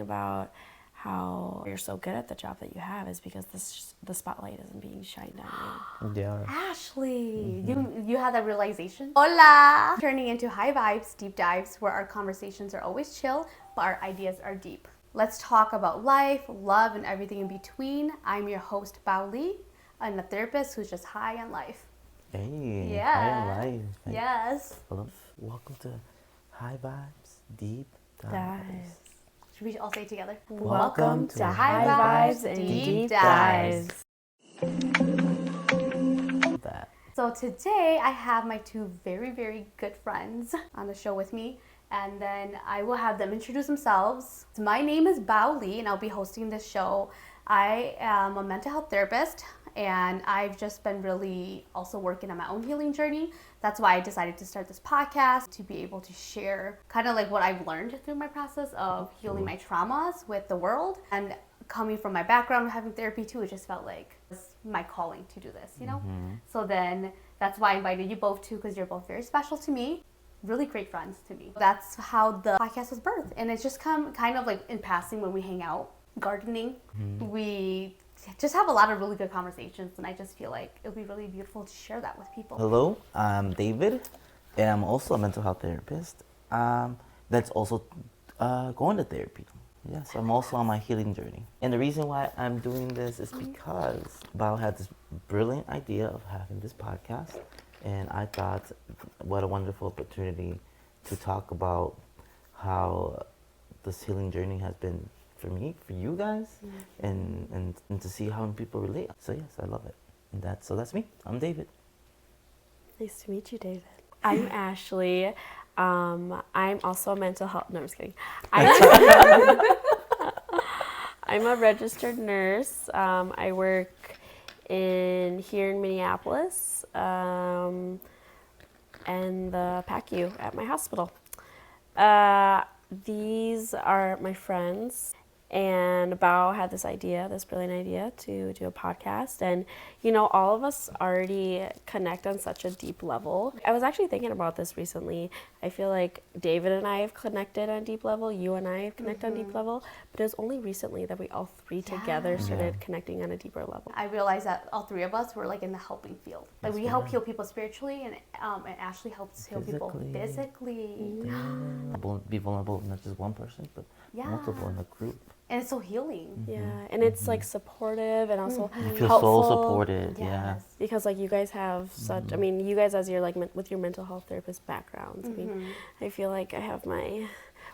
about how you're so good at the job that you have is because the spotlight isn't being shined on you. Yeah. Ashley, you had that realization? Hola! Turning into high vibes, deep dives, where our conversations are always chill, but our ideas are deep. Let's talk about life, love, and everything in between. I'm your host, Bao Li. I'm a therapist who's just high on life. Hey, Yeah. high life. Yes. Welcome to High Vibes, Deep Dives. Dives. Should we all say it together? Welcome to to High High Vibes Vibes and Deep Deep Dives. Dives. That. So today I have my two very, very good friends on the show with me, and then I will have them introduce themselves. My name is Bao Li, and I'll be hosting this show. I am a mental health therapist, and I've just been really also working on my own healing journey. That's why I decided to start this podcast, to be able to share kind of like what I've learned through my process of healing my traumas with the world. And coming from my background of having therapy too, it just felt like it was my calling to do this, you know? So then that's why I invited you both too, because you're both very special to me. Really great friends to me. That's how the podcast was birthed. And it's just come kind of like in passing when we hang out, gardening. We just have a lot of really good conversations, and I just feel like it would be really beautiful to share that with people. Hello, I'm David, and I'm also a mental health therapist. That's also going to therapy. Yes, I'm also on my healing journey. And the reason why I'm doing this is because Bao had this brilliant idea of having this podcast, and I thought, what a wonderful opportunity to talk about how this healing journey has been for me, for you guys, and to see how people relate. So yes, I love it. And that's me. I'm David. Nice to meet you, David. I'm Ashley. I'm also a mental health. No, I'm just kidding. I'm a registered nurse. I work here in Minneapolis, and the PACU at my hospital. These are my friends, and Bao had this brilliant idea to do a podcast, and you know, all of us already connect on such a deep level. I was actually thinking about this recently. I feel like David and I have connected on a deep level, you and I have connected on a deep level, but it was only recently that we all three together started connecting on a deeper level. I realized that all three of us were like in the helping field. Like we help heal people spiritually, and Ashley helps heal people physically. Be vulnerable, not just one person, but multiple in a group. And it's so healing. Yeah, and it's like supportive and also You feel helpful. so supported. Yes. Yeah. Because like you guys have such, I mean, you guys as your like with your mental health therapist backgrounds, I mean, I feel like I have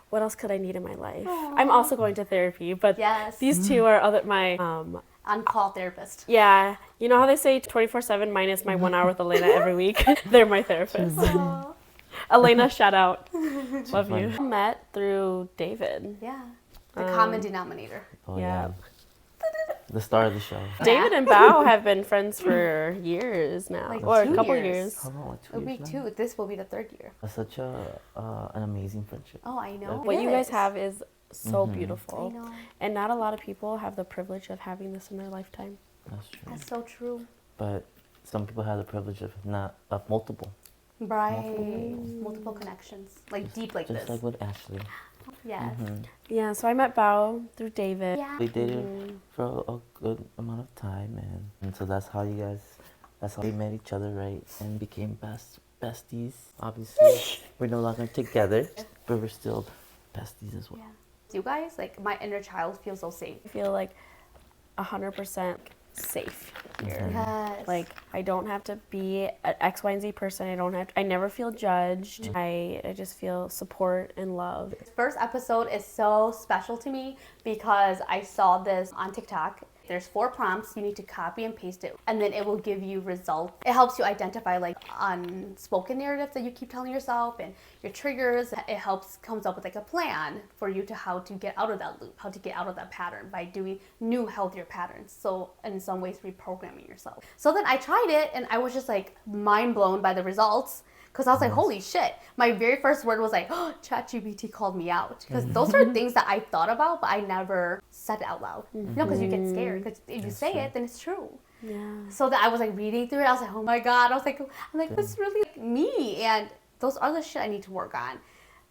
what else could I need in my life? I'm also going to therapy, but these two are my on-call therapist. Yeah, you know how they say 24/7 minus my 1 hour with Elena every week? They're my therapist. Elena, shout out. Love you. Met through David. Yeah. The common denominator. Oh yeah. The star of the show. David and Bao have been friends for years now, Like or 2 a couple years. years. How long? It'll be 2. This will be the 3rd year. That's such an amazing friendship. Oh, I know. What you guys have is so beautiful. I know. And not a lot of people have the privilege of having this in their lifetime. That's true. That's so true. But some people have the privilege of multiple. Right. Multiple connections. Like deep like Just this. like with Ashley. Yes. Yeah, so I met Bao through David. Yeah. We dated for a good amount of time, and so that's how we met each other, right? And became besties. Obviously, we're no longer together, but we're still besties as well. Yeah. You guys, like my inner child feels so safe. I feel like 100% safe here. Yes. Like I don't have to be an X, Y, and Z person. I never feel judged. I just feel support and love. This first episode is so special to me because I saw this on TikTok. There's 4 prompts. You need to copy and paste it, and then it will give you results. It helps you identify like unspoken narratives that you keep telling yourself and your triggers. It comes up with like a plan for you to how to get out of that loop, how to get out of that pattern by doing new healthier patterns. So in some ways reprogramming yourself. So then I tried it, and I was just like mind blown by the results. Because I was like, holy shit. My very first word was like, oh, ChatGPT called me out. Because those are things that I thought about, but I never said it out loud. You know, because you get scared. Because if you say it, then it's true. Yeah. So that I was like reading through it. I was like, oh my God. I was like, this is really like me. And those are the shit I need to work on.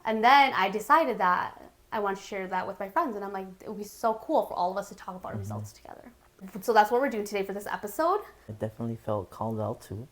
And then I decided that I want to share that with my friends. And I'm like, it would be so cool for all of us to talk about our results together. So that's what we're doing today for this episode. I definitely felt called out too,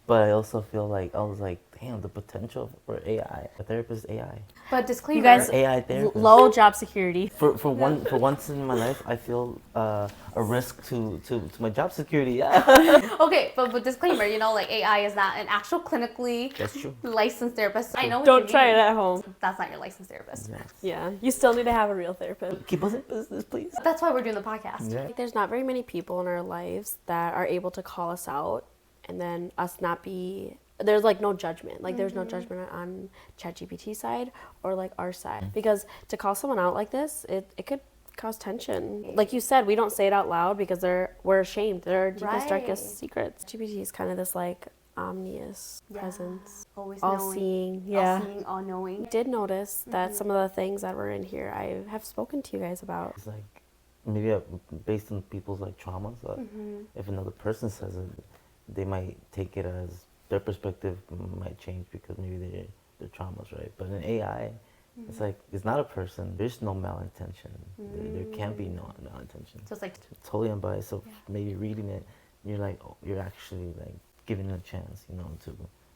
but I also feel like I was like, damn, the potential for AI. A therapist AI. But disclaimer, You guys, AI therapist. low job security. For once in my life, I feel a risk to my job security. Yeah. okay, but disclaimer, you know, like AI is not an actual clinically That's true. licensed therapist. I know what Don't you try mean. it at home. That's not your licensed therapist. Yes. Yeah, you still need to have a real therapist. Keep us in business, please. That's why we're doing the podcast. Yeah. Like, there's not very many people in our lives that are able to call us out and then us not be, there's like no judgment. Like there's no judgment on ChatGPT side or like our side. Because to call someone out like this, it could cause tension. Like you said, we don't say it out loud because we're ashamed. They're our deepest, darkest Right. secrets. GPT is kind of this like omnious presence. Always All knowing. seeing, yeah. All seeing, all knowing. I did notice that some of the things that were in here I have spoken to you guys about. It's like maybe based on people's like traumas. If another person says it, they might take it as their perspective might change because maybe their traumas, right? But in AI, it's like it's not a person. There's no malintention. There can't be no malintention. So it's like, Totally unbiased. So maybe reading it, you're like, oh, you're actually like giving it a chance, you know,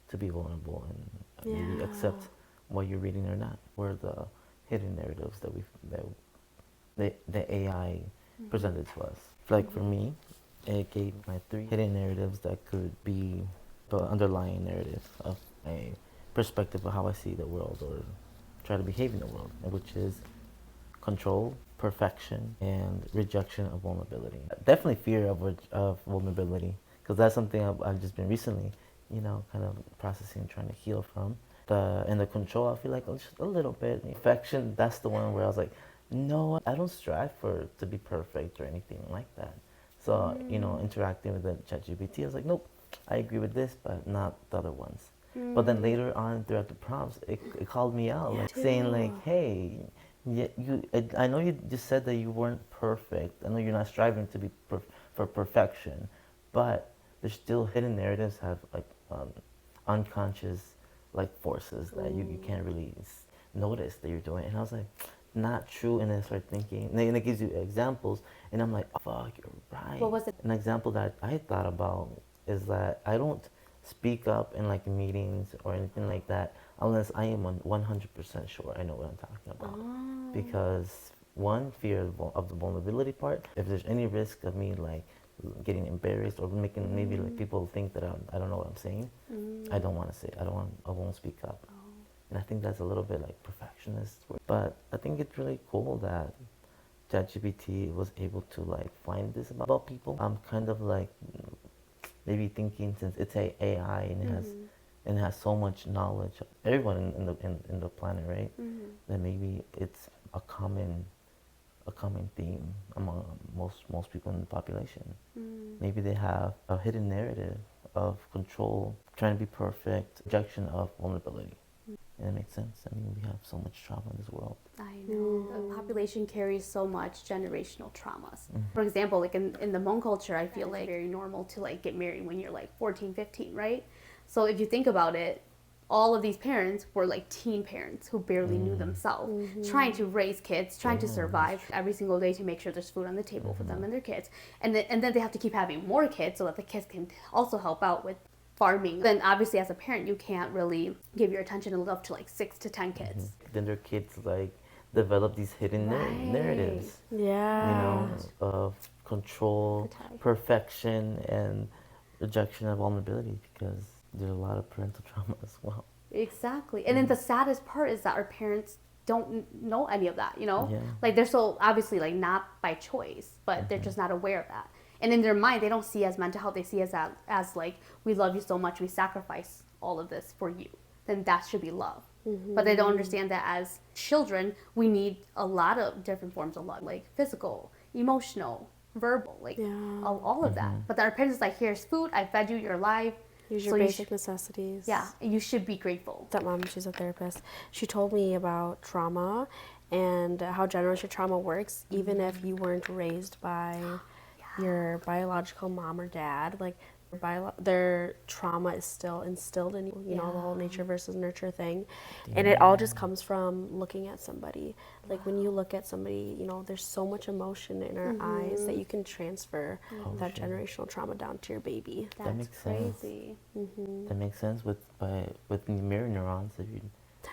to be vulnerable and maybe accept what you're reading or not. Where the hidden narratives that the AI presented to us. Like for me, it gave my 3 hidden narratives that could be the underlying narrative of a perspective of how I see the world or try to behave in the world, which is control, perfection, and rejection of vulnerability. Definitely fear of vulnerability, because that's something I've just been recently, you know, kind of processing, trying to heal from. And the control, I feel like just a little bit. Perfection, that's the one where I was like, no, I don't strive to be perfect or anything like that. So, you know, interacting with the ChatGPT, I was like, nope, I agree with this, but not the other ones. But then later on, throughout the prompts, it called me out, like saying like, hey, I know you just said that you weren't perfect. I know you're not striving to be for perfection, but there's still hidden narratives have like unconscious like forces that you can't really notice that you're doing. And I was like, not true. And then I started thinking, and it gives you examples, and I'm like, oh, fuck, you're right. What was it? An example that I thought about is that I don't speak up in like meetings or anything like that unless I am 100% sure I know what I'm talking about. Because one, fear of the vulnerability part. If there's any risk of me like getting embarrassed or making maybe like people think that I don't know what I'm saying, I don't want to say it. I won't speak up. And I think that's a little bit like perfectionist. But I think it's really cool that ChatGPT was able to like find this about people. I'm kind of like maybe thinking, since it's AI and it has so much knowledge, everyone in the planet, right? That maybe it's a common theme among most people in the population. Maybe they have a hidden narrative of control, trying to be perfect, rejection of vulnerability. And it makes sense. I mean, we have so much trauma in this world. I know. The population carries so much generational traumas. For example, like in the Hmong culture, I feel like very normal to like get married when you're like 14, 15, right? So if you think about it, all of these parents were like teen parents who barely knew themselves, trying to raise kids, trying to survive every single day to make sure there's food on the table for them and their kids. And then they have to keep having more kids so that the kids can also help out with farming. Then obviously as a parent, you can't really give your attention and love to like 6 to 10 kids. Then their kids like develop these hidden narratives, Yeah. you know, of control, perfection, and rejection of vulnerability, because there's a lot of parental trauma as well. Exactly. And then the saddest part is that our parents don't know any of that, you know? Yeah. Like they're so obviously like not by choice, but they're just not aware of that. And in their mind, they don't see as mental health, they see as like, we love you so much, we sacrifice all of this for you. Then that should be love. But they don't understand that as children, we need a lot of different forms of love, like physical, emotional, verbal, like all of that. But then our parents is like, here's food, I fed you, you're alive. Use your basic necessities. Yeah, you should be grateful. Stepmom, she's a therapist. She told me about trauma and how generational trauma works, even if you weren't raised by your biological mom or dad. Like, Their trauma is still instilled in you, the whole nature versus nurture thing. And it all just comes from looking at somebody. Like when you look at somebody, there's so much emotion in our eyes that you can transfer that generational trauma down to your baby. That's makes crazy. That makes sense with mirror neurons, if you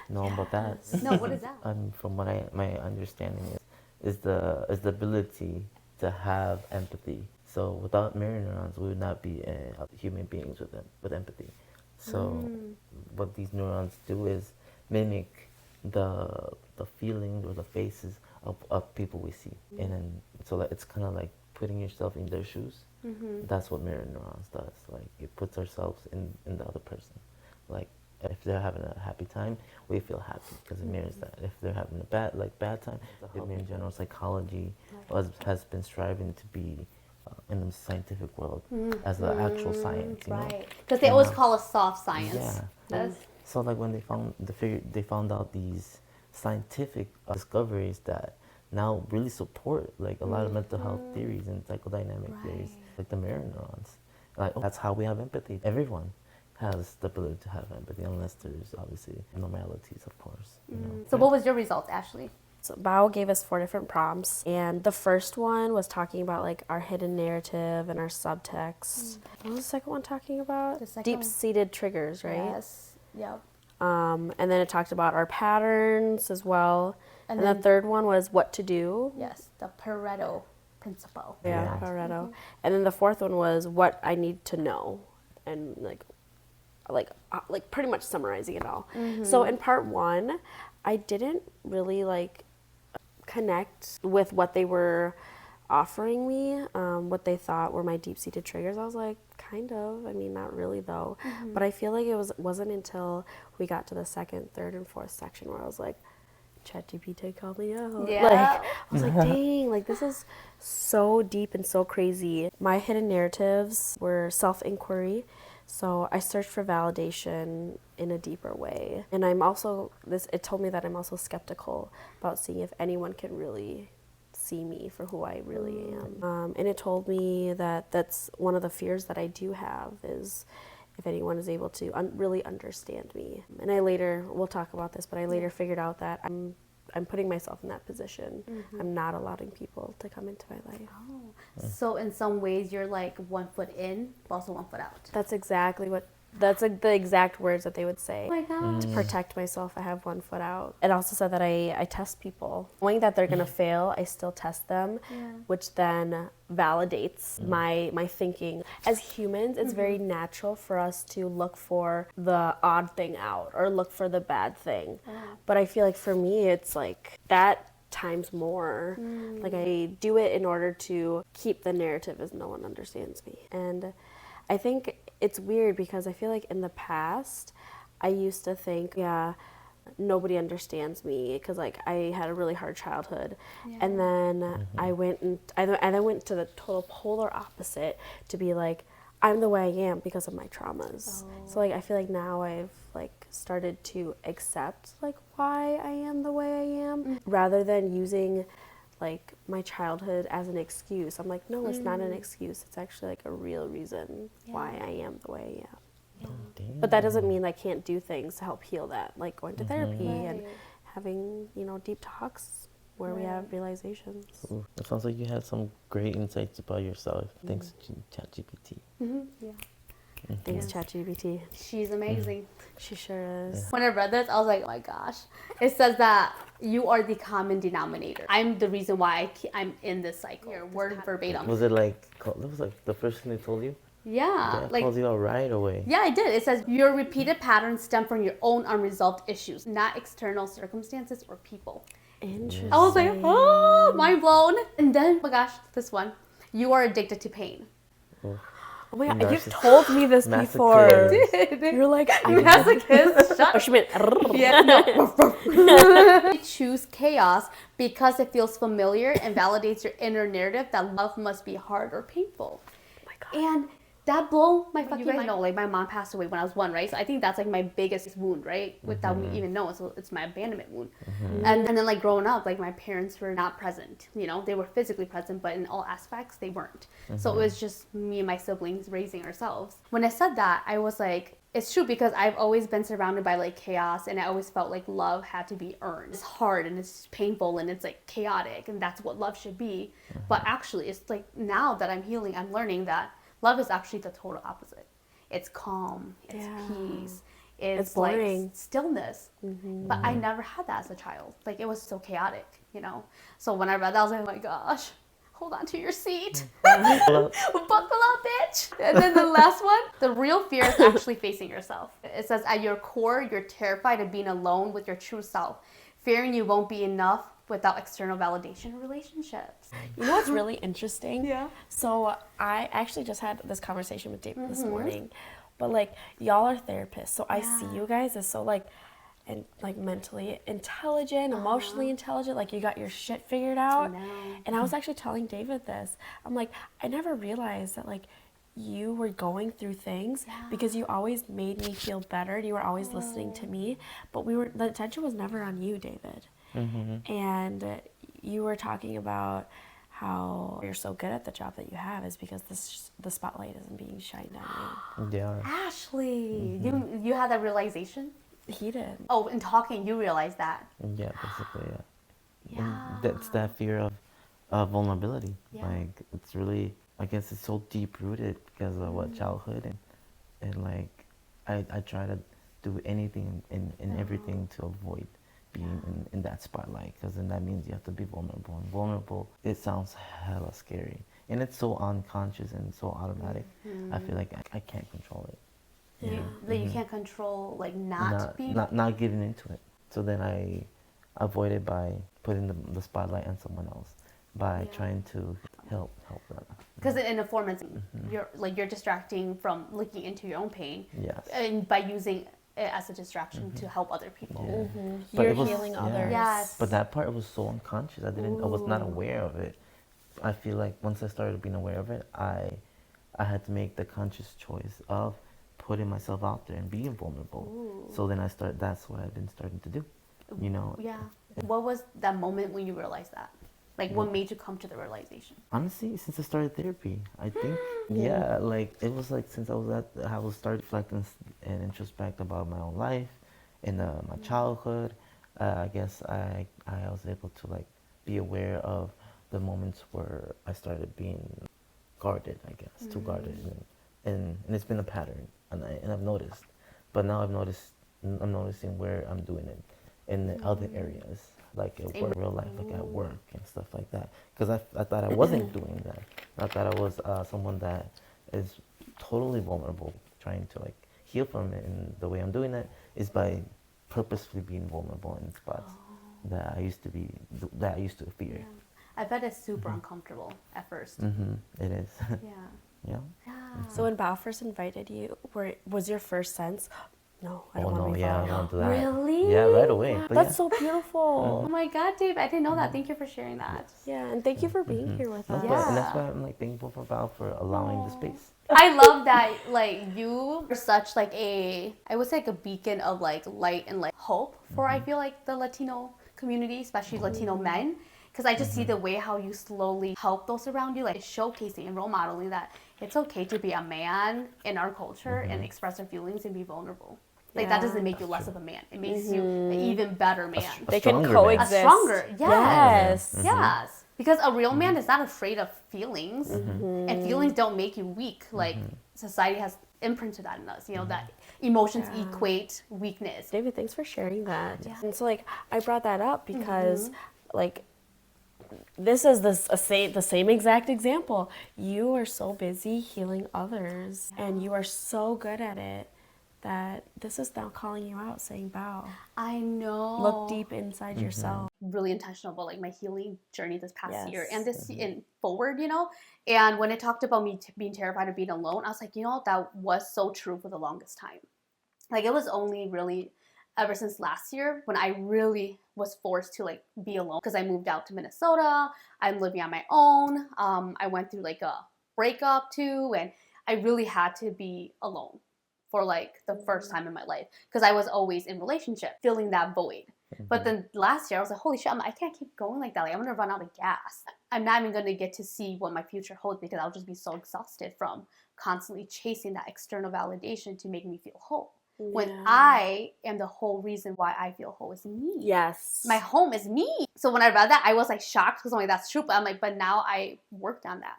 know about that. No, what is that? From what my understanding is the ability to have empathy. So without mirror neurons, we would not be human beings with empathy. So what these neurons do is mimic the feelings or the faces of people we see, and then so that it's kind of like putting yourself in their shoes. That's what mirror neurons does. Like it puts ourselves in the other person. Like if they're having a happy time, we feel happy because it mirrors that. If they're having a bad time, in general psychology has been striving to be in the scientific world as the actual science, right? Because they always call us soft science. Yeah. So like when they found out these scientific discoveries that now really support like a lot of mental health theories and psychodynamic theories, like the mirror neurons. Like that's how we have empathy. Everyone has the ability to have empathy, unless there's obviously abnormalities, of course. So what was your result, Ashley? So Bao gave us 4 different prompts, and the first one was talking about like our hidden narrative and our subtext. What was the second one talking about? Deep-seated triggers, right? Yes. Yep. And then it talked about our patterns as well. And the third one was what to do. Yes, the Pareto principle. Yeah, Pareto. And then the fourth one was what I need to know, and like pretty much summarizing it all. So in part 1, I didn't really connect with what they were offering me, what they thought were my deep-seated triggers. I was like, kind of. I mean, not really though. But I feel like it wasn't until we got to the second, third, and fourth section where I was like, ChatGPT called me out. Yeah. I was like, dang, this is so deep and so crazy. My hidden narratives were self-inquiry. So I searched for validation in a deeper way. And it told me that I'm also skeptical about seeing if anyone can really see me for who I really am. And it told me that that's one of the fears that I do have is if anyone is able to really understand me. And we'll talk about this, but I later figured out that I'm putting myself in that position. I'm not allowing people to come into my life. Oh. So in some ways you're like 1 foot in, but also 1 foot out. That's exactly that's the exact words that they would say. Oh my God. To protect myself, I have 1 foot out. It also said that I test people. Knowing that they're gonna fail, I still test them, which then validates my thinking. As humans, it's very natural for us to look for the odd thing out or look for the bad thing. But I feel like for me, it's like that times more. Like I do it in order to keep the narrative as no one understands me. And I think it's weird because I feel like in the past, I used to think, nobody understands me because I had a really hard childhood. And then I went to the total polar opposite to be like, I'm the way I am because of my traumas. So I feel like now I've started to accept why I am the way I am rather than using my childhood as an excuse. I'm like, no, it's not an excuse. It's actually a real reason why I am the way I am. But that doesn't mean I can't do things to help heal that, like going to therapy and having, deep talks where we have realizations. Ooh, it sounds like you had some great insights about yourself. Thanks to ChatGPT. Yeah. Thanks, ChatGPT. She's amazing. She sure is. When I read this, I was like, oh my gosh. It says that you are the common denominator. I'm the reason why I'm in this cycle. Your word verbatim. Was it that was the first thing they told you? Yeah. It called you out right away. Yeah, I did. It says your repeated patterns stem from your own unresolved issues, not external circumstances or people. Interesting. I was like, oh, mind blown. And then, oh my gosh, this one. You are addicted to pain. Oof. Oh my God, you've told me this before. You're like, Masochist. Shut oh, she meant. Yeah, no. You choose chaos because it feels familiar and validates your inner narrative that love must be hard or painful. Oh my God. And That blow my fucking mind. No, like my mom passed away when I was 1, right? So I think that's like my biggest wound, right? Without me even knowing. So it's my abandonment wound. And then like growing up, like my parents were not present. You know, they were physically present, but in all aspects they weren't. So it was just me and my siblings raising ourselves. When I said that, I was like, it's true, because I've always been surrounded by like chaos, and I always felt like love had to be earned. It's hard and it's painful and it's like chaotic, and that's what love should be. But actually, it's like now that I'm healing, I'm learning that love is actually the total opposite. It's calm, it's peace, it's like stillness. But I never had that as a child. Like it was so chaotic, you know? So when I read that, I was like, oh my gosh, hold on to your seat. Buckle up, bitch. And then the last one, the real fear is actually facing yourself. It says, at your core, you're terrified of being alone with your true self, fearing you won't be enough without external validation in relationships. You know what's really interesting? Yeah. So I actually just had this conversation with David this morning, but like y'all are therapists, so I see you guys as so like mentally intelligent, emotionally intelligent, like you got your shit figured out. And I was actually telling David this. I'm like, I never realized that like you were going through things because you always made me feel better. You were always listening to me, but the attention was never on you, David. And you were talking about how you're so good at the job that you have is because the spotlight isn't being shined on you. Yeah. Ashley, you had that realization? He did. Oh, in talking, you realized that. Yeah, basically, yeah. And that's that fear of vulnerability. Like, it's really, I guess it's so deep rooted because of what childhood and like, I try to do anything and everything to avoid being in that spotlight, because then that means you have to be vulnerable. And vulnerable, it sounds hella scary. And it's so unconscious and so automatic. I feel like I can't control it. That you can't control, like not giving into it. So then I avoid it by putting the spotlight on someone else, by trying to help them. Because in a form, it's you're distracting from looking into your own pain. Yes. And by using it as a distraction to help other people. You're healing others. Yes. But that part was so unconscious. I was not aware of it. I feel like once I started being aware of it, I had to make the conscious choice of putting myself out there and being vulnerable. So then that's what I've been starting to do, you know? Yeah. What was that moment when you realized that? Like, what made you come to the realization? Honestly, since I started therapy, I think, like, it was like since I was started reflecting and introspect about my own life and my childhood. I guess I was able to, like, be aware of the moments where I started being guarded, I guess, too guarded. And it's been a pattern, and I've noticed. But now I'm noticing where I'm doing it in the other areas, like at work, real life, like at work and stuff like that. Because I thought I wasn't doing that. I thought I was someone that is totally vulnerable, trying to like heal from it. And the way I'm doing that is by purposefully being vulnerable in spots that I used to fear. Yeah. I bet it's super uncomfortable at first. It is. Yeah. Yeah. So when Bao first invited you, was your first sense, no, I don't want to be I followed? don't do that. Really? Yeah, right away. But That's so beautiful. Oh my God, Dave, I didn't know that. Thank you for sharing that. Yeah, and thank you for being here with us. And that's why I'm like thankful for Val for allowing the space. I love that, like, you are such like I would say like a beacon of like light and like hope for I feel like the Latino community, especially Latino men. Because I just see the way how you slowly help those around you, like showcasing and role modeling that it's okay to be a man in our culture and express our feelings and be vulnerable. Like that doesn't make you less of a man. It makes you an even better man. They can stronger coexist. A stronger, yes. Yes. Yes. Because a real man is not afraid of feelings. And feelings don't make you weak. Like society has imprinted that in us, you know, that emotions equate weakness. David, thanks for sharing that. Yeah. And so like I brought that up because like this is the same exact example. You are so busy healing others and you are so good at it that this is now calling you out, saying, Bao, I know. look deep inside yourself. Really intentional about like my healing journey this past year and this in forward, you know. And when it talked about me being terrified of being alone, I was like, you know, that was so true for the longest time. Like it was only really ever since last year when I really was forced to like be alone because I moved out to Minnesota. I'm living on my own. I went through like a breakup too, and I really had to be alone for like the first time in my life because I was always in relationship, filling that void. But then last year I was like, holy shit, I can't keep going like that. Like I'm gonna run out of gas. I'm not even gonna get to see what my future holds because I'll just be so exhausted from constantly chasing that external validation to make me feel whole. When I am the whole reason why I feel whole is me. Yes. My home is me. So when I read that, I was like shocked because I'm like, that's true. But I'm like, but now I worked on that.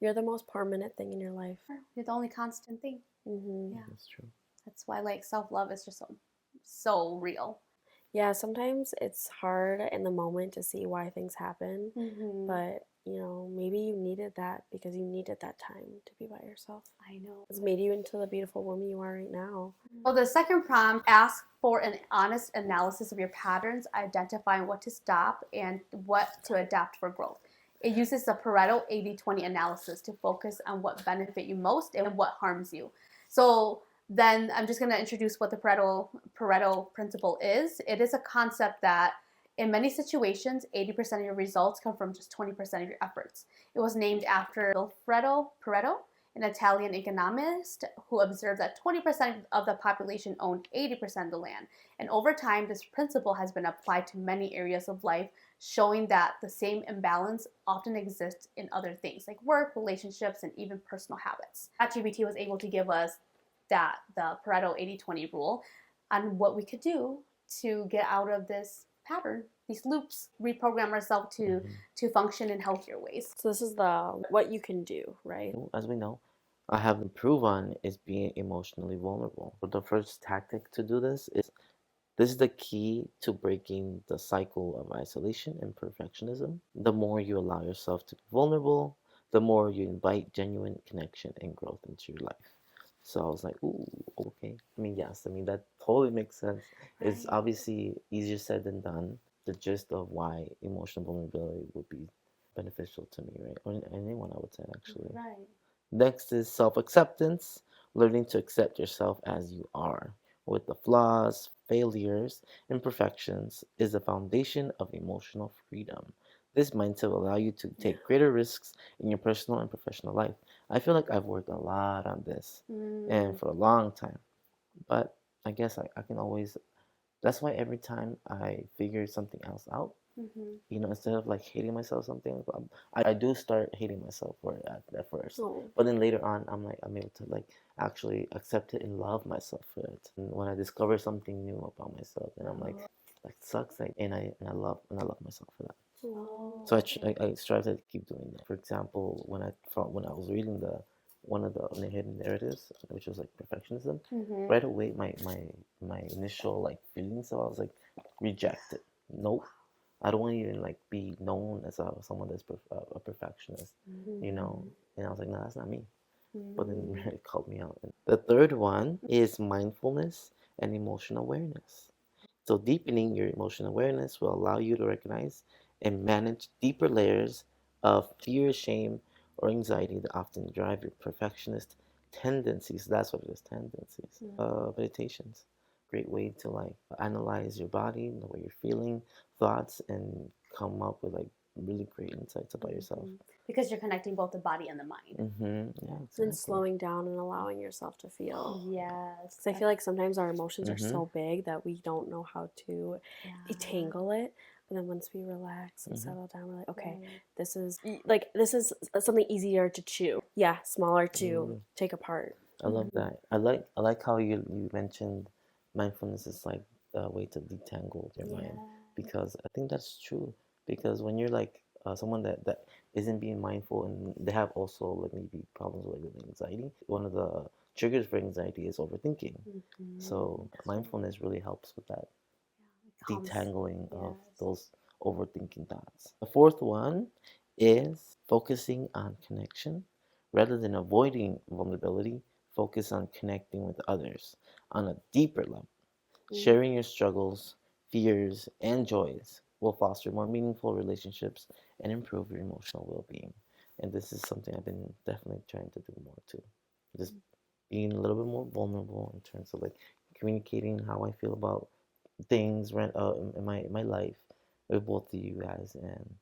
You're the most permanent thing in your life. You're the only constant thing. Mm-hmm. Yeah. That's true. That's why like self-love is just so real. Yeah, sometimes it's hard in the moment to see why things happen, but maybe you needed that because you needed that time to be by yourself. I know. It's made you into the beautiful woman you are right now. Well, the second prompt asks for an honest analysis of your patterns, identifying what to stop and what to adapt for growth. It uses the Pareto 80-20 analysis to focus on what benefit you most and what harms you. So then I'm just going to introduce what the Pareto principle is. It is a concept that in many situations, 80% of your results come from just 20% of your efforts. It was named after Alfredo Pareto, an Italian economist who observed that 20% of the population owned 80% of the land. And over time, this principle has been applied to many areas of life, showing that the same imbalance often exists in other things like work, relationships, and even personal habits. ChatGPT was able to give us the Pareto 80-20 rule on what we could do to get out of this pattern, these loops, reprogram ourselves to function in healthier ways. So this is the what you can do, right? As we know, I have improved on is being emotionally vulnerable. So the first tactic to do this is the key to breaking the cycle of isolation and perfectionism. The more you allow yourself to be vulnerable, the more you invite genuine connection and growth into your life. So I was like, ooh, okay. I mean, yes, I mean, that totally makes sense. It's obviously easier said than done. The gist of why emotional vulnerability would be beneficial to me, right? Or anyone, I would say, actually. Right. Next is self-acceptance, learning to accept yourself as you are, with the flaws, failures, imperfections, is the foundation of emotional freedom. This mindset will allow you to take greater risks in your personal and professional life. I feel like I've worked a lot on this and for a long time, but I guess I can always, that's why every time I figure something else out, instead of like hating myself something, I do start hating myself for it at first. But then later on, I'm able to like actually accept it and love myself for it. And when I discover something new about myself, and I'm like, that sucks, like, and I love myself for that. So I strive to keep doing that. For example, when I was reading one of the hidden narratives, which was like perfectionism, right away my initial like feelings, so I was like, reject it. Nope. I don't want to even like be known as someone that's a perfectionist, And I was like, no, that's not me. But then it called me out. The third one is mindfulness and emotional awareness. So deepening your emotional awareness will allow you to recognize and manage deeper layers of fear, shame, or anxiety that often drive your perfectionist tendencies. That's what it is, tendencies. Meditations. Great way to like analyze your body, the way you're feeling, thoughts, and come up with like really great insights about yourself. Because you're connecting both the body and the mind. Yeah, exactly. And slowing down and allowing yourself to feel. Yes. Because I feel like sometimes our emotions are so big that we don't know how to detangle it. But then once we relax and settle down, we're like, okay, this is something easier to chew. Yeah, smaller to take apart. I love that. I like how you mentioned mindfulness is like a way to detangle your mind, because I think that's true. Because when you're like someone that isn't being mindful and they have also like maybe problems with anxiety, one of the triggers for anxiety is overthinking. So mindfulness really helps with that detangling of those overthinking thoughts. The fourth one is focusing on connection rather than avoiding vulnerability. Focus on connecting with others on a deeper level. Sharing your struggles, fears, and joys will foster more meaningful relationships and improve your emotional well-being. And this is something I've been definitely trying to do more too. Just being a little bit more vulnerable in terms of like communicating how I feel about things in my life with both of you guys and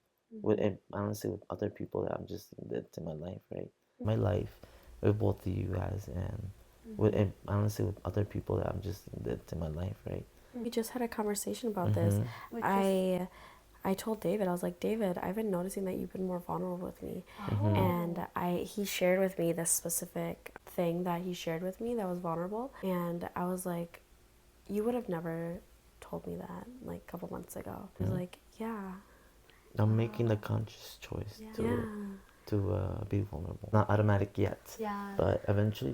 with and honestly with other people that I'm just that's in my life, right? My life, with both of you guys and and honestly with other people that I'm just that's in my life, right? We just had a conversation about this. Which I told David, I was like, David, I've been noticing that you've been more vulnerable with me. And he shared with me this specific thing that he shared with me that was vulnerable. And I was like, you would have never told me that like a couple months ago. He was like, yeah. I'm making the conscious choice Yeah. to be vulnerable. Not automatic yet, Yeah. but eventually,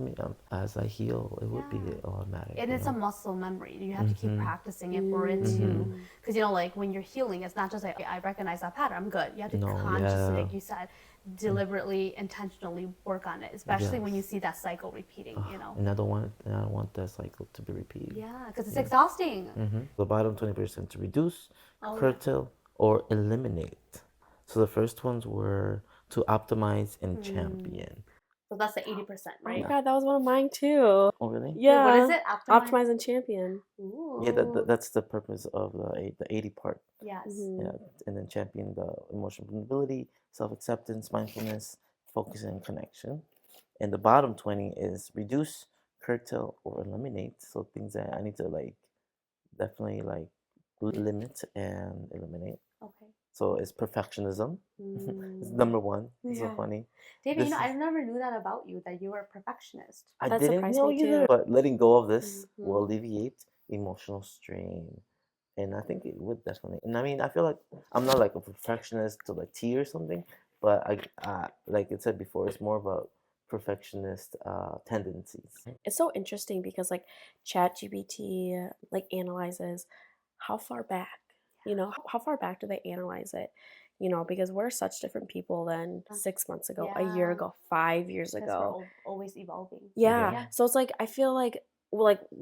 as I heal, it would be automatic. And you it's know? a muscle memory. You have to keep practicing it for it to, because like when you're healing, it's not just like I recognize that pattern, I'm good. You have to consciously, like you said, deliberately, intentionally work on it, especially when you see that cycle repeating. And I don't want that cycle to be repeated. Yeah, because it's exhausting. The bottom 20% to reduce, curtail, or eliminate. So the first ones were to optimize and champion. So that's the 80%, Oh right? my God, that was one of mine too. Oh really? Yeah. Wait, what is it? Optimize and champion. Ooh. Yeah, that's the purpose of the 80 part. Yes. Yeah, and then champion the emotional vulnerability, self-acceptance, mindfulness, focus, and connection. And the bottom 20 is reduce, curtail, or eliminate. So things that I need to definitely limit and eliminate. Okay. So it's perfectionism. It's number one. It's so funny. David, I never knew that about you, that you were a perfectionist. I That didn't surprised know me too. either. But letting go of this will alleviate emotional strain. And I think it would definitely. And I mean, I feel like I'm not like a perfectionist to like T or something, but like it said before, it's more of a perfectionist tendencies. It's so interesting because like ChatGPT like analyzes how far back, how far back do they analyze it? Because we're such different people than 6 months ago, a year ago, 5 years Because ago. we're always evolving. Yeah. So it's like I feel like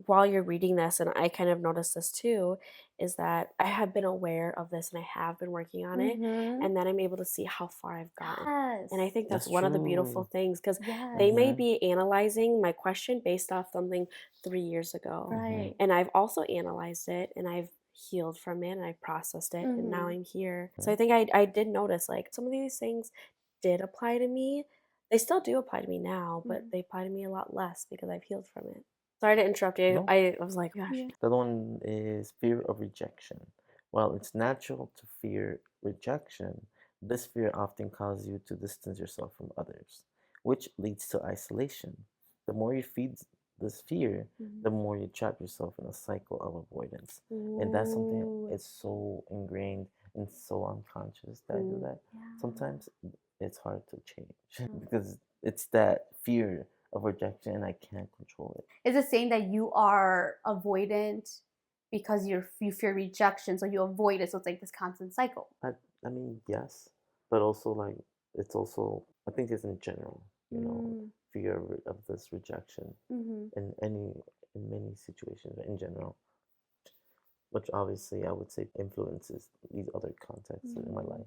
while you're reading this, and I kind of noticed this too, is that I have been aware of this and I have been working on it, and then I'm able to see how far I've gotten. Yes. And I think that's That's one of the beautiful true. things because Yes. they may be analyzing my question based off something 3 years ago. Right. And I've also analyzed it and I've healed from it and I've processed it and now I'm here. So I think I did notice like some of these things did apply to me. They still do apply to me now, but they apply to me a lot less because I've healed from it. Sorry to interrupt you. No. I was like, gosh. The other one is fear of rejection. While it's natural to fear rejection, this fear often causes you to distance yourself from others, which leads to isolation. The more you feed this fear, the more you trap yourself in a cycle of avoidance. And that's something it's so ingrained and so unconscious that I do that. Sometimes it's hard to change because it's that fear of rejection and I can't control it. Is it saying that you are avoidant because you fear rejection, so you avoid it, so it's like this constant cycle? I mean, yes, but also it's also I think it's in general, fear of this rejection in many situations in general, which obviously I would say influences these other contexts in my life,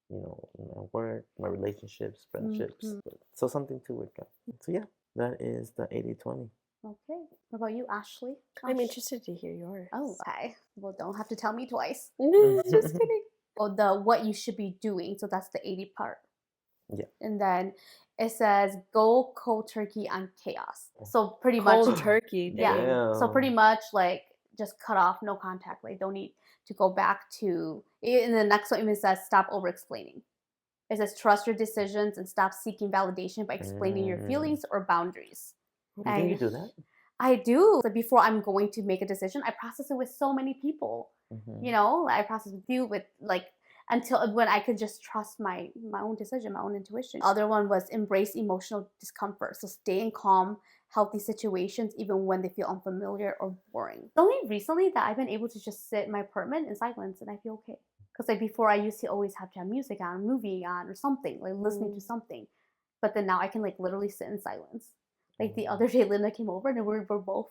in my work, my relationships, friendships. So something to work on. So yeah, that is the 80-20. Okay. What about you, Ashley? I'm interested to hear yours. Oh, okay. Well, don't have to tell me twice. Just kidding. Well, the what you should be doing. So that's the 80 part. Yeah. And then it says go cold turkey on chaos. So pretty much Cold turkey. Yeah. Dang. So pretty much like just cut off, no contact. Like don't need to go back to. In the next one, it says stop over explaining. It says trust your decisions and stop seeking validation by explaining your feelings or boundaries. Can you do that? I do. So before I'm going to make a decision, I process it with so many people. I process with you with until when I could just trust my own decision, my own intuition. Other one was embrace emotional discomfort. So stay in calm, healthy situations even when they feel unfamiliar or boring. It's only recently that I've been able to just sit in my apartment in silence and I feel okay. Because before I used to always have to have music on, movie on, or something, listening to something. But then now I can literally sit in silence. Like the other day, Linda came over and we're both,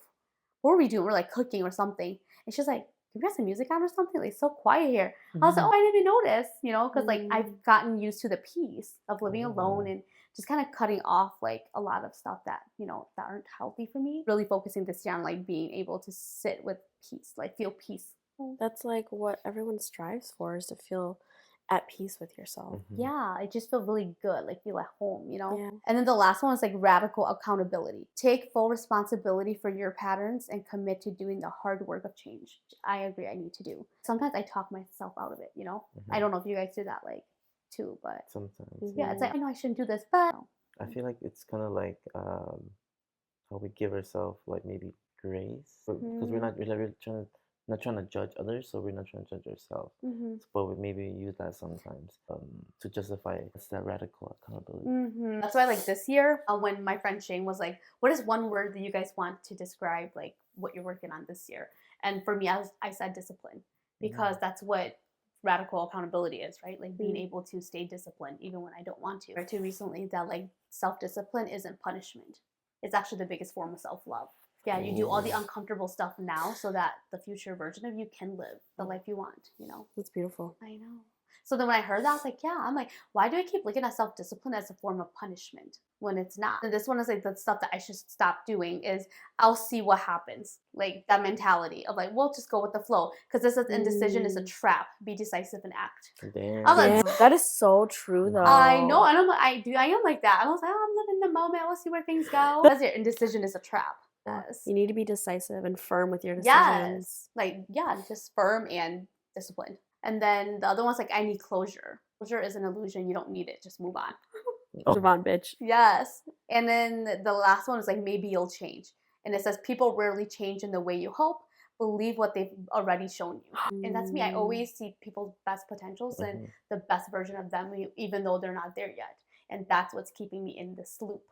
what were we doing? We're cooking or something. And she's like, can we have some music on or something? It's so quiet here. I was like, oh, I didn't even notice, because I've gotten used to the peace of living alone and just kind of cutting off a lot of stuff that, that aren't healthy for me. Really focusing this year on being able to sit with peace, feel peace. That's what everyone strives for, is to feel at peace with yourself. Yeah, I just feel really good, like feel at home, Yeah. And then the last one is like radical accountability. Take full responsibility for your patterns and commit to doing the hard work of change. I agree, I need to do. Sometimes I talk myself out of it, I don't know if you guys do that like too, but Sometimes. yeah, it's like I know I shouldn't do this, but I feel like it's kind of like how we give ourselves like maybe grace, because we're not really trying to judge others, so we're not trying to judge ourselves. But we maybe use that sometimes to justify it's that radical accountability. That's why like this year when my friend Shane was like, what is one word that you guys want to describe like what you're working on this year? And for me, I said discipline, because that's what radical accountability is, right? Like being able to stay disciplined even when I don't want to. I too recently that like self-discipline isn't punishment. It's actually the biggest form of self-love. Yeah, you do all the uncomfortable stuff now so that the future version of you can live the life you want, That's beautiful. I know. So then when I heard that, I was like, yeah, I'm like, why do I keep looking at self-discipline as a form of punishment when it's not? And this one is like the stuff that I should stop doing is I'll see what happens. Like that mentality of like, well, just go with the flow. Because this is indecision is a trap. Be decisive and act. Damn. I'm like, Yeah, that is so true though. I know. And I'm like, I am like that. I was like, oh, I'm living the moment. I will see where things go. Because your indecision is a trap. Yes. You need to be decisive and firm with your decisions. Yes. Like, yeah, just firm and disciplined. And then the other one's like, I need closure. Closure is an illusion. You don't need it. Just move on. Move on, bitch. Yes. And then the last one is like, maybe you'll change. And it says, people rarely change in the way you hope. Believe what they've already shown you. And that's me. I always see people's best potentials and the best version of them, even though they're not there yet. And that's what's keeping me in this loop.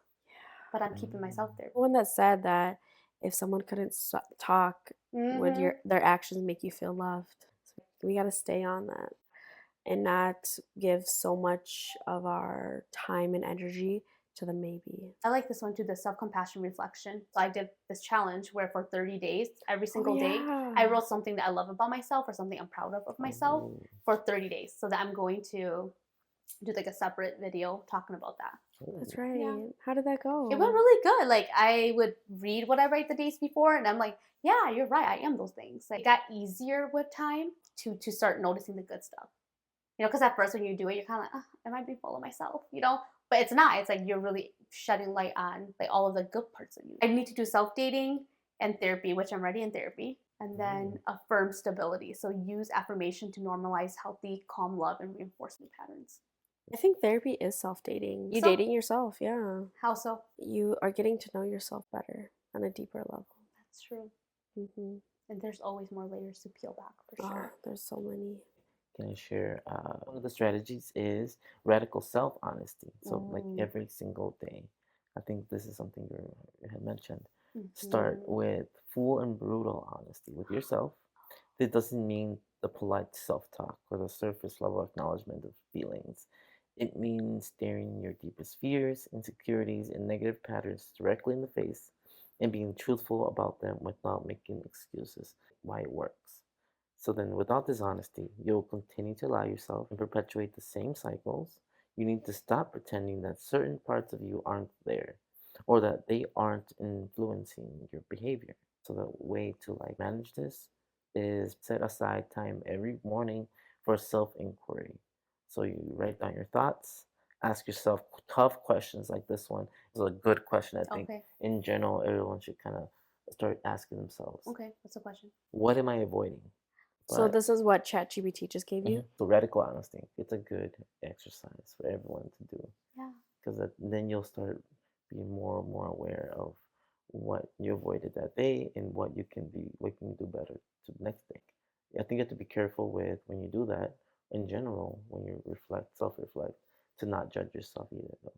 But I'm keeping myself there. One that said that if someone couldn't talk, would their actions make you feel loved? So we got to stay on that and not give so much of our time and energy to the maybe. I like this one too, the self-compassion reflection. So I did this challenge where for 30 days, every single day, I wrote something that I love about myself or something I'm proud of myself for 30 days. So that I'm going to do like a separate video talking about that. That's right. Yeah. How did that go? It went really good. Like I would read what I write the days before and I'm like, yeah, you're right. I am those things. Like it got easier with time to start noticing the good stuff. Because at first when you do it, you're kind of like, am I being full of myself? But it's not. It's like you're really shedding light on like all of the good parts of you. I need to do self-dating and therapy, which I'm already in therapy. And then affirm stability. So use affirmation to normalize healthy, calm love and reinforcement patterns. I think therapy is self-dating. You dating yourself, yeah. How so? You are getting to know yourself better on a deeper level. That's true. And there's always more layers to peel back for sure. There's so many. Can I share? One of the strategies is radical self-honesty. So like every single day. I think this is something you had mentioned. Start with full and brutal honesty with yourself. This doesn't mean the polite self-talk or the surface level acknowledgement of feelings. It means staring your deepest fears, insecurities, and negative patterns directly in the face and being truthful about them without making excuses why it works. So then without this honesty, you'll continue to allow yourself and perpetuate the same cycles. You need to stop pretending that certain parts of you aren't there or that they aren't influencing your behavior. So the way to like manage this is set aside time every morning for self-inquiry. So you write down your thoughts, ask yourself tough questions like this one. It's a good question, I think. In general, everyone should kind of start asking themselves. Okay, what's the question? What am I avoiding? So this is what ChatGPT just gave you? So radical honesty. It's a good exercise for everyone to do. Yeah. Because then you'll start being more and more aware of what you avoided that day and what you can do better to the next day. I think you have to be careful with when you do that in general, when you self-reflect, to not judge yourself either though.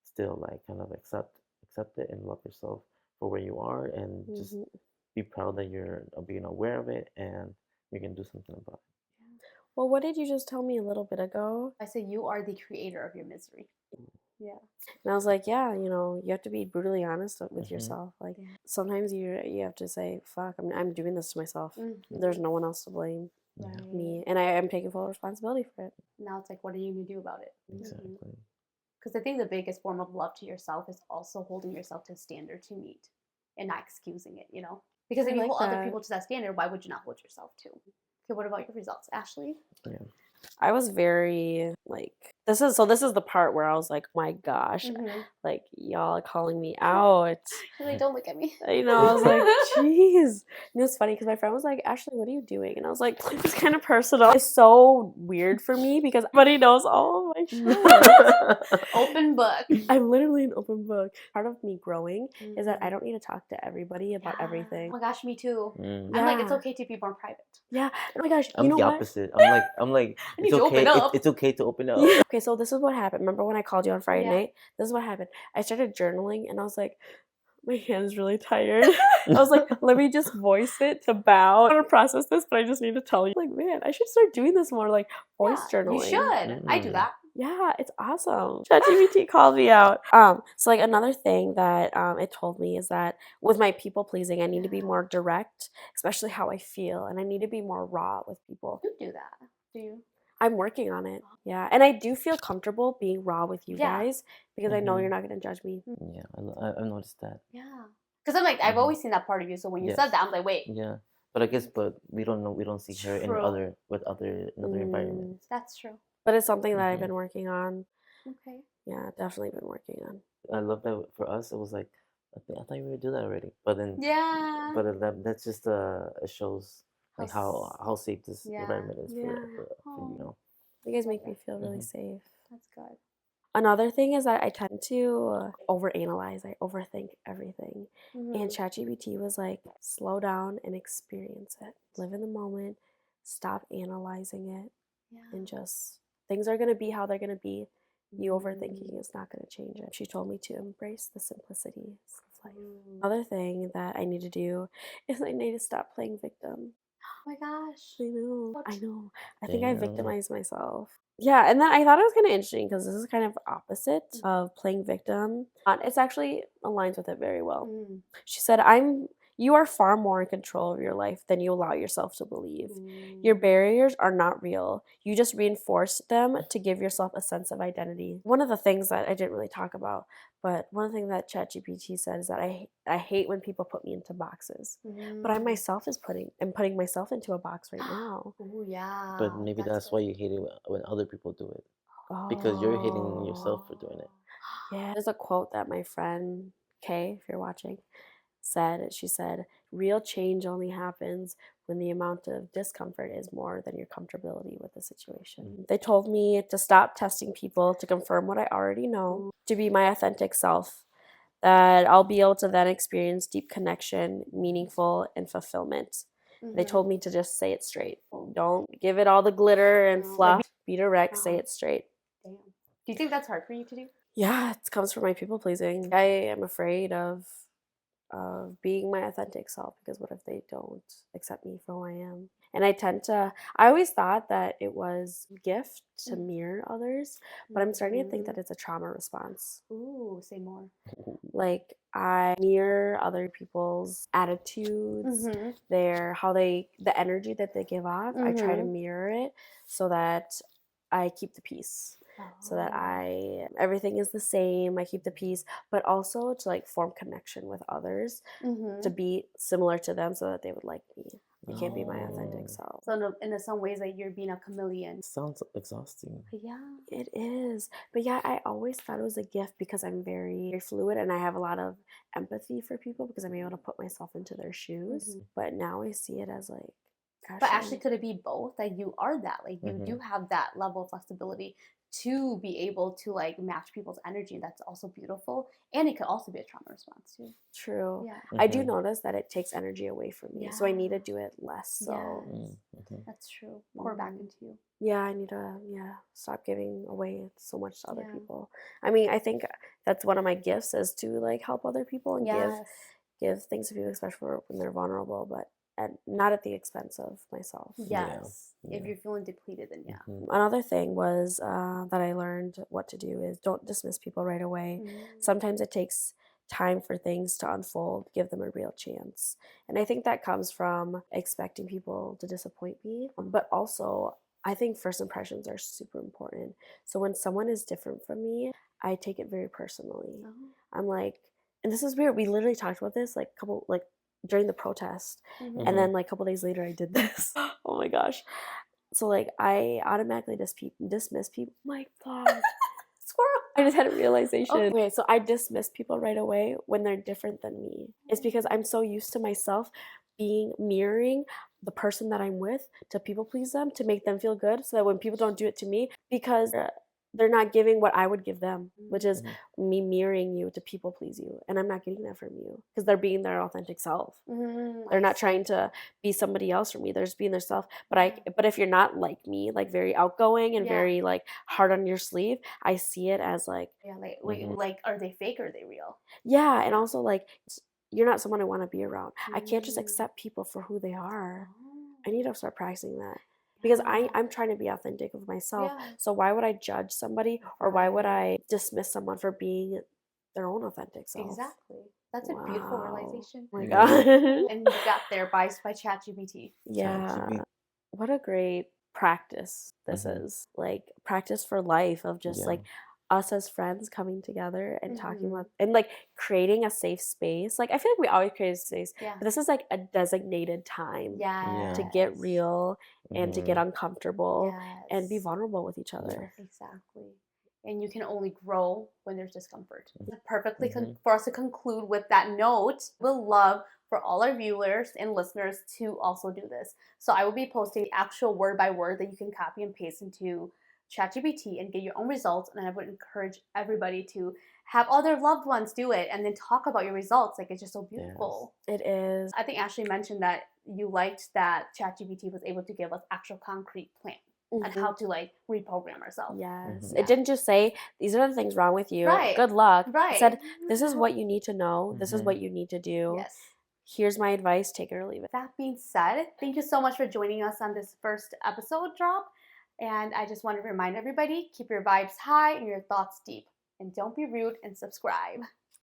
Still like kind of accept it and love yourself for where you are and just be proud that you're being aware of it and you can do something about it. Well, what did you just tell me a little bit ago? I said you are the creator of your misery. Yeah. And I was like, yeah, you have to be brutally honest with yourself. Like sometimes you have to say, fuck, I'm doing this to myself. There's no one else to blame. Me. And I am taking full responsibility for it. Now it's like, what are you going to do about it? Exactly. Because I think the biggest form of love to yourself is also holding yourself to a standard to meet and not excusing it, Because if you hold other people to that standard, why would you not hold yourself to? Okay, what about your results, Ashley? Yeah. I was very like, this is the part where I was like, my gosh, like y'all are calling me out. You're like, don't look at me. You know, I was like, jeez. And it was funny because my friend was like, Ashley, what are you doing? And I was like, it's kind of personal. It's so weird for me because everybody knows all of my shit. Open book. I'm literally an open book. Part of me growing is that I don't need to talk to everybody about everything. Oh my gosh, me too. Mm. I'm like, it's okay to be more private. Yeah. Oh my gosh, I'm you know the what? opposite. I'm like I need it's to okay. open up. It's okay to open up. Yeah. Okay, so this is what happened. Remember when I called you on Friday Yeah. night? This is what happened. I started journaling and I was like, my hand's really tired. I was like, let me just voice it to Bao. I want to process this, but I just need to tell you. Like, man, I should start doing this more, like voice journaling. You should. I do that. Yeah, it's awesome. ChatGPT called me out. So like another thing that it told me is that with my people pleasing, I need to be more direct, especially how I feel, and I need to be more raw with people. You do that. Do you? I'm working on it. Yeah, and I do feel comfortable being raw with you guys because I know you're not gonna judge me. Yeah, I noticed that. Yeah. Because I'm like, I've always seen that part of you. So when you said that, I'm like, wait. Yeah, but I guess, we don't know. We don't see her in other environments. That's true. But it's something that I've been working on. Okay. Yeah, definitely been working on. I love that for us. It was like, I thought you were gonna do that already, but then that's just it shows like how safe this environment is for you know. You guys make me feel really safe. That's good. Another thing is that I tend to overanalyze. I overthink everything. And ChatGPT was like, slow down and experience it. Live in the moment. Stop analyzing it. And just, things are going to be how they're going to be. You overthinking is not going to change it. She told me to embrace the simplicity of life. Another thing that I need to do is I need to stop playing victim. Oh my gosh. I know. I think I victimized myself. Yeah, and then I thought it was kind of interesting because this is kind of opposite of playing victim. It's actually aligns with it very well. She said, you are far more in control of your life than you allow yourself to believe. Your barriers are not real. You just reinforce them to give yourself a sense of identity. One of the things that I didn't really talk about, but one thing that ChatGPT said is that I hate when people put me into boxes. But I myself am putting myself into a box right now. Oh yeah. But maybe that's why you hate it when other people do it. Because you're hating yourself for doing it. Yeah. There's a quote that my friend Kay, if you're watching, said. She said, real change only happens when the amount of discomfort is more than your comfortability with the situation. They told me to stop testing people to confirm what I already know, to be my authentic self, that I'll be able to then experience deep connection, meaningful, and fulfillment. They told me to just say it straight. Don't give it all the glitter and fluff. Be direct, say it straight. Damn. Do you think that's hard for you to do? Yeah, it comes from my people pleasing. I am afraid of being my authentic self because what if they don't accept me for who I am? And I always thought that it was a gift to mirror others, but I'm starting to think that it's a trauma response. Ooh, say more. Like I mirror other people's attitudes, the energy that they give off. I try to mirror it so that I keep the peace. So that everything is the same, I keep the peace, but also to like form connection with others, to be similar to them so that they would like me. I can't be my authentic self. So in some ways, like you're being a chameleon. Sounds exhausting. Yeah. It is. But yeah, I always thought it was a gift because I'm very, very fluid and I have a lot of empathy for people because I'm able to put myself into their shoes. But now I see it as like, gosh. But actually, could it be both? Like you are that. Like you do have that level of flexibility to be able to like match people's energy. That's also beautiful. And it could also be a trauma response too. True. Yeah. I do notice that it takes energy away from me. So I need to do it less. So that's true. Pour back into you. Yeah, I need to stop giving away so much to other people. I mean, I think that's one of my gifts is to like help other people and give things to people, especially when they're vulnerable, but not at the expense of myself. Yes. If you're feeling depleted, then Another thing was that I learned what to do is don't dismiss people right away. Sometimes it takes time for things to unfold, give them a real chance. And I think that comes from expecting people to disappoint me. But also, I think first impressions are super important. So when someone is different from me, I take it very personally. I'm like, and this is weird, we literally talked about this during the protest, and then like a couple days later I did this. Oh my gosh. So like I automatically dismiss people. My God. Squirrel. I just had a realization. Okay, so I dismiss people right away when they're different than me. It's because I'm so used to myself being mirroring the person that I'm with to people please them, to make them feel good, so that when people don't do it to me, because they're not giving what I would give them, which is me mirroring you to people please you. And I'm not getting that from you because they're being their authentic self. They're not trying to be somebody else for me. They're just being their self. But if you're not like me, like very outgoing and very like hard on your sleeve, I see it as like, like wait, like are they fake or are they real? Yeah, and also like you're not someone I want to be around. I can't just accept people for who they are. I need to start practicing that. Because I'm trying to be authentic with myself. So why would I judge somebody, or why would I dismiss someone for being their own authentic self? Exactly. That's a beautiful realization. Oh my God. And you got there by ChatGPT. Yeah. What a great practice this is. Like practice for life of just like us as friends coming together and talking about and like creating a safe space. Like I feel like we always create a space, but this is like a designated time to get real and to get uncomfortable and be vulnerable with each other. Exactly. And you can only grow when there's discomfort. Perfectly for us to conclude with that note, we'll love for all our viewers and listeners to also do this. So I will be posting the actual word by word that you can copy and paste into ChatGPT and get your own results. And I would encourage everybody to have all their loved ones do it and then talk about your results. Like, it's just so beautiful. It is. I think Ashley mentioned that you liked that ChatGPT was able to give us actual concrete plan and how to like reprogram ourselves. Yes. It didn't just say, these are the things wrong with you. Good luck. It said, this is what you need to know. This is what you need to do. Yes. Here's my advice. Take it or leave it. That being said, thank you so much for joining us on this first episode drop. And I just want to remind everybody, keep your vibes high and your thoughts deep. And don't be rude and subscribe.